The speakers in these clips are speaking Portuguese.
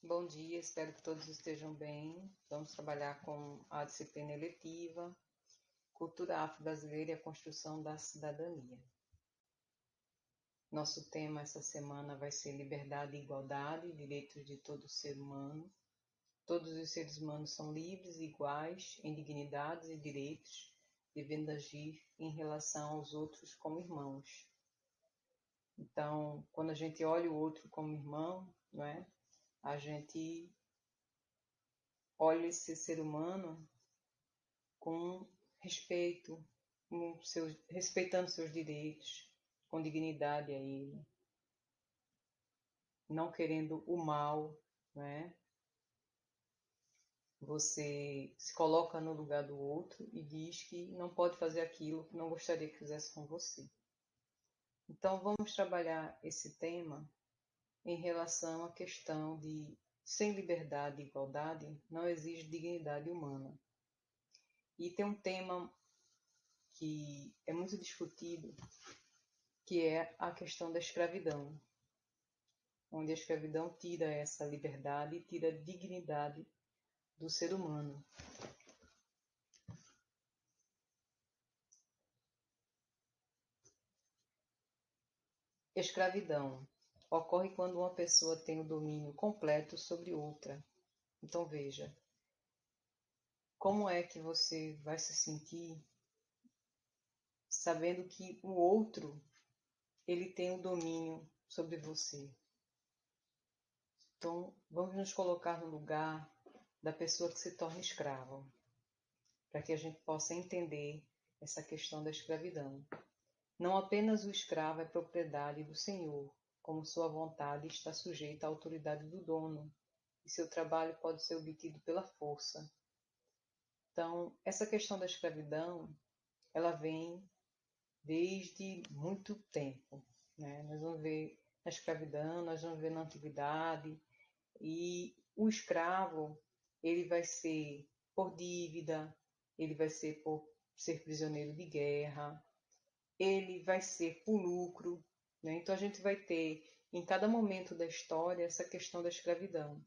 Bom dia, espero que todos estejam bem. Vamos trabalhar com a disciplina eletiva, Cultura Afro-Brasileira e a Construção da Cidadania. Nosso tema essa semana vai ser Liberdade e Igualdade, Direitos de todo ser humano. Todos os seres humanos são livres e iguais em dignidades e direitos, devendo agir em relação aos outros como irmãos. Então, quando a gente olha o outro como irmão, não é? A gente olha esse ser humano com respeito, respeitando seus direitos, com dignidade a ele, não querendo o mal, né? Você se coloca no lugar do outro e diz que não pode fazer aquilo que não gostaria que fizesse com você. Então vamos trabalhar esse tema em relação à questão de sem liberdade e igualdade não existe dignidade humana. E tem um tema que é muito discutido, que é a questão da escravidão, onde a escravidão tira essa liberdade e tira a dignidade do ser humano. Escravidão ocorre quando uma pessoa tem o domínio completo sobre outra. Então veja, como é que você vai se sentir sabendo que o outro ele tem o domínio sobre você? Então, vamos nos colocar no lugar da pessoa que se torna escrava, para que a gente possa entender essa questão da escravidão. Não apenas o escravo é propriedade do senhor, como sua vontade está sujeita à autoridade do dono, e seu trabalho pode ser obtido pela força. Então, essa questão da escravidão, ela vem desde muito tempo, né? Nós vamos ver na escravidão, nós vamos ver na antiguidade, e o escravo, ele vai ser por dívida, ele vai ser por ser prisioneiro de guerra, ele vai ser por lucro, né? Então a gente vai ter em cada momento da história essa questão da escravidão.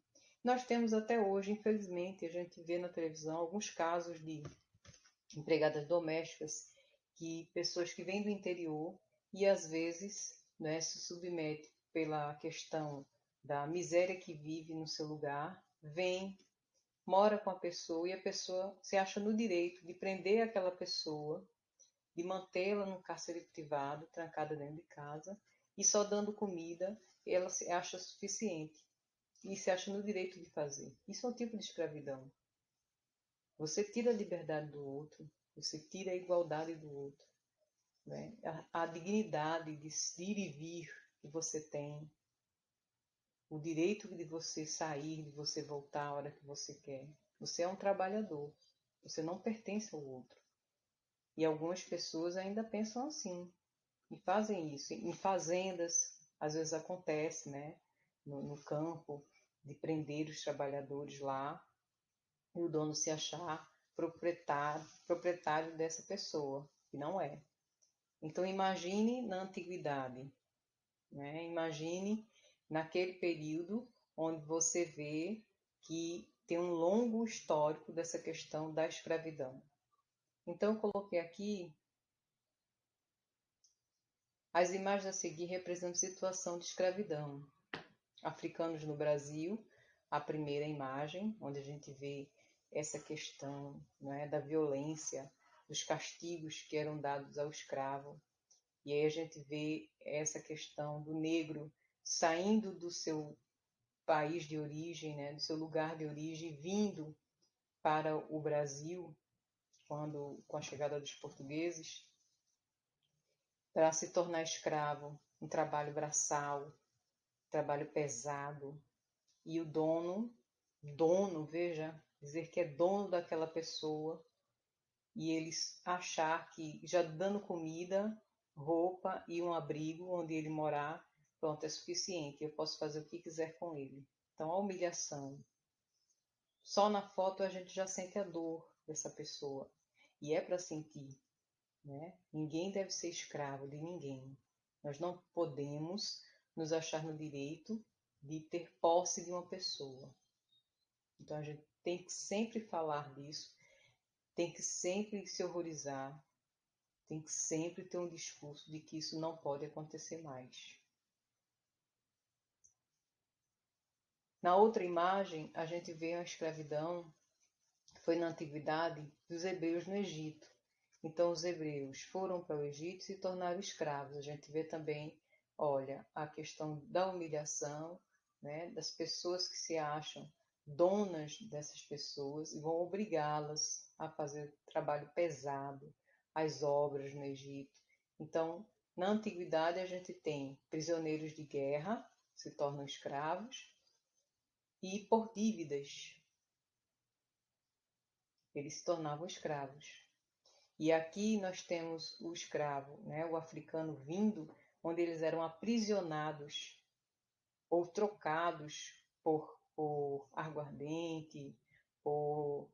Nós temos até hoje, infelizmente, a gente vê na televisão alguns casos de empregadas domésticas, que pessoas que vêm do interior e às vezes, né, se submete pela questão da miséria que vive no seu lugar, vem, mora com a pessoa e a pessoa se acha no direito de prender aquela pessoa, de mantê-la num cárcere privado, trancada dentro de casa, e só dando comida ela se acha suficiente e se acha no direito de fazer. Isso é um tipo de escravidão. Você tira a liberdade do outro, você tira a igualdade do outro, né? A dignidade de ir e vir que você tem, o direito de você sair, de você voltar a hora que você quer. Você é um trabalhador, você não pertence ao outro. E algumas pessoas ainda pensam assim, e fazem isso. Em fazendas, às vezes acontece, né? No campo, de prender os trabalhadores lá, e o dono se achar proprietário dessa pessoa, que não é. Então imagine na antiguidade, né? Imagine naquele período onde você vê que tem um longo histórico dessa questão da escravidão. Então eu coloquei aqui as imagens a seguir representam situação de escravidão. Africanos no Brasil, a primeira imagem, onde a gente vê essa questão, né, da violência, dos castigos que eram dados ao escravo. E aí a gente vê essa questão do negro saindo do seu país de origem, né, do seu lugar de origem, vindo para o Brasil, com a chegada dos portugueses, para se tornar escravo, um trabalho braçal, trabalho pesado. E o dono, veja, dizer que é dono daquela pessoa, e eles achar que já dando comida, roupa e um abrigo onde ele morar, pronto, é suficiente, eu posso fazer o que quiser com ele. Então, a humilhação. Só na foto a gente já sente a dor dessa pessoa. E é para sentir, né? Ninguém deve ser escravo de ninguém. Nós não podemos nos achar no direito de ter posse de uma pessoa. Então a gente tem que sempre falar disso, tem que sempre se horrorizar, tem que sempre ter um discurso de que isso não pode acontecer mais. Na outra imagem, a gente vê a escravidão que foi na antiguidade dos hebreus no Egito. Então os hebreus foram para o Egito e se tornaram escravos. A gente vê também, olha, a questão da humilhação, né, das pessoas que se acham donas dessas pessoas e vão obrigá-las a fazer trabalho pesado, as obras no Egito. Então, na antiguidade a gente tem prisioneiros de guerra, se tornam escravos, e por dívidas eles se tornavam escravos. E aqui nós temos o escravo, né, o africano vindo, onde eles eram aprisionados ou trocados por aguardente, por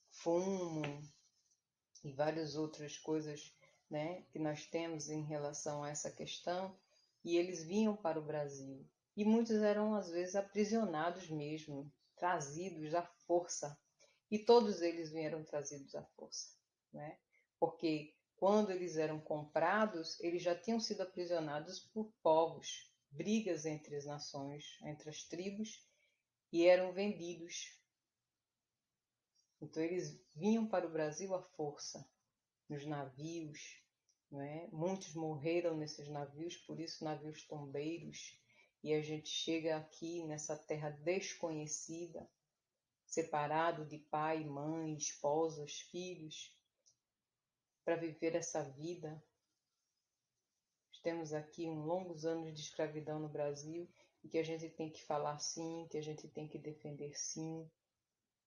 fumo e várias outras coisas, né, que nós temos em relação a essa questão. E eles vinham para o Brasil. E muitos eram, às vezes, aprisionados mesmo, trazidos à força. E todos eles vieram trazidos à força, né? Porque quando eles eram comprados, eles já tinham sido aprisionados por povos, brigas entre as nações, entre as tribos, e eram vendidos. Então eles vinham para o Brasil à força, nos navios, né? Muitos morreram nesses navios, por isso navios tombeiros, e a gente chega aqui nessa terra desconhecida, separado de pai, mãe, esposas, filhos, para viver essa vida. Temos aqui longos anos de escravidão no Brasil e que a gente tem que falar sim, que a gente tem que defender sim.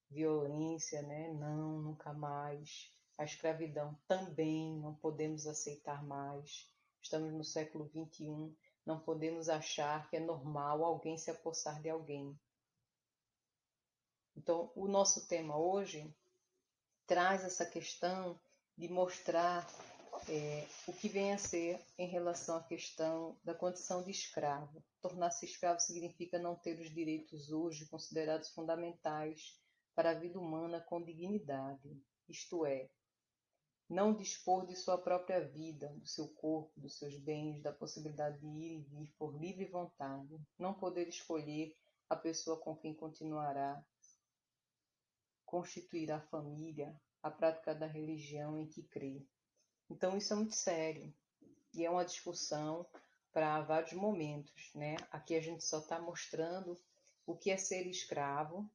Violência, né? Não, nunca mais. A escravidão também não podemos aceitar mais. Estamos no século XXI, não podemos achar que é normal alguém se apossar de alguém. Então, o nosso tema hoje traz essa questão de mostrar o que vem a ser em relação à questão da condição de escravo. Tornar-se escravo significa não ter os direitos hoje considerados fundamentais para a vida humana com dignidade, isto é, não dispor de sua própria vida, do seu corpo, dos seus bens, da possibilidade de ir e vir por livre vontade, não poder escolher a pessoa com quem continuará, constituirá família, a prática da religião em que crê. Então isso é muito sério e é uma discussão para vários momentos, né? Aqui a gente só está mostrando o que é ser escravo,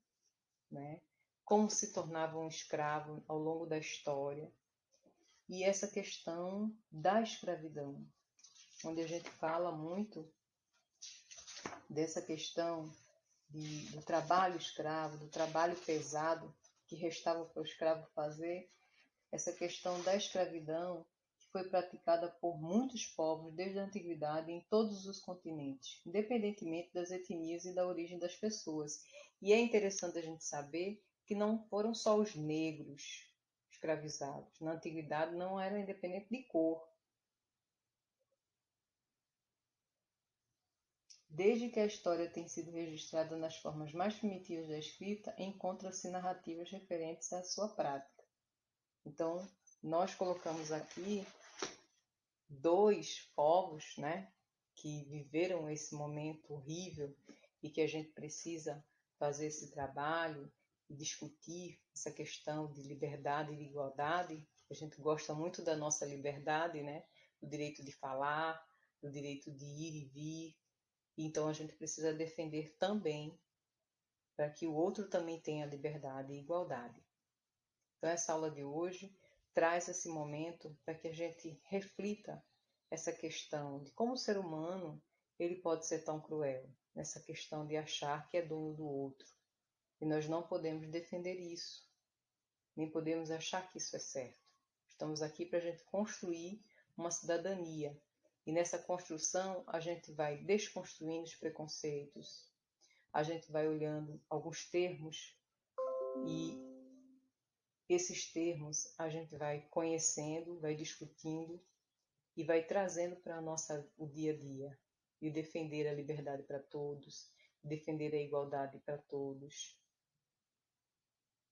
né? Como se tornava um escravo ao longo da história e essa questão da escravidão, onde a gente fala muito dessa questão do trabalho escravo, do trabalho pesado que restava para o escravo fazer, essa questão da escravidão que foi praticada por muitos povos desde a antiguidade em todos os continentes, independentemente das etnias e da origem das pessoas. E é interessante a gente saber que não foram só os negros escravizados. Na antiguidade não era independente de cor. Desde que a história tem sido registrada nas formas mais primitivas da escrita, encontram-se narrativas referentes à sua prática. Então, nós colocamos aqui dois povos, né, que viveram esse momento horrível e que a gente precisa fazer esse trabalho e discutir essa questão de liberdade e de igualdade. A gente gosta muito da nossa liberdade, né, do direito de falar, do direito de ir e vir. Então a gente precisa defender também para que o outro também tenha liberdade e igualdade. Então essa aula de hoje traz esse momento para que a gente reflita essa questão de como o ser humano ele pode ser tão cruel, nessa questão de achar que é dono do outro. E nós não podemos defender isso, nem podemos achar que isso é certo. Estamos aqui para a gente construir uma cidadania. E nessa construção a gente vai desconstruindo os preconceitos, a gente vai olhando alguns termos e esses termos a gente vai conhecendo, vai discutindo e vai trazendo para o dia a dia. de defender a liberdade para todos, de defender a igualdade para todos,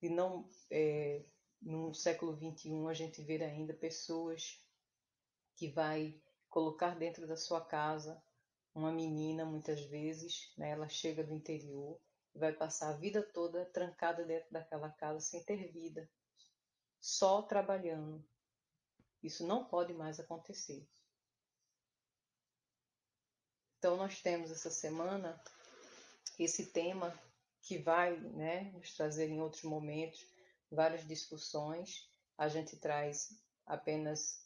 de não, no século XXI, a gente ver ainda pessoas que vai colocar dentro da sua casa uma menina, muitas vezes, né, ela chega do interior e vai passar a vida toda trancada dentro daquela casa sem ter vida, só trabalhando. Isso não pode mais acontecer. Então nós temos essa semana esse tema que vai, né, nos trazer em outros momentos várias discussões. A gente traz apenas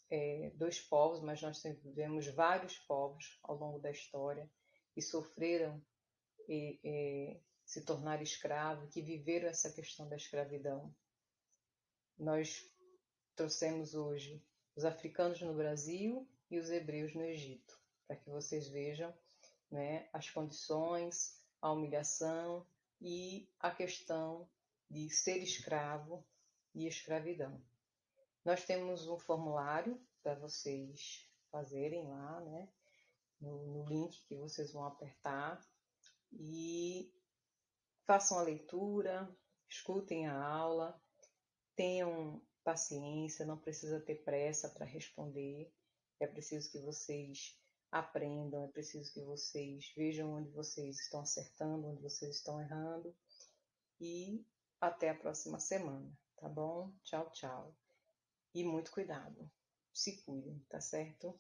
2 povos, mas nós tivemos vários povos ao longo da história que sofreram se tornar escravos, que viveram essa questão da escravidão. Nós trouxemos hoje os africanos no Brasil e os hebreus no Egito, para que vocês vejam, né, as condições, a humilhação e a questão de ser escravo e escravidão. Nós temos um formulário para vocês fazerem lá, né, no link que vocês vão apertar, e façam a leitura, escutem a aula, tenham paciência, não precisa ter pressa para responder, é preciso que vocês aprendam, é preciso que vocês vejam onde vocês estão acertando, onde vocês estão errando, e até a próxima semana, tá bom? Tchau, tchau. E muito cuidado, se cuidem, tá certo?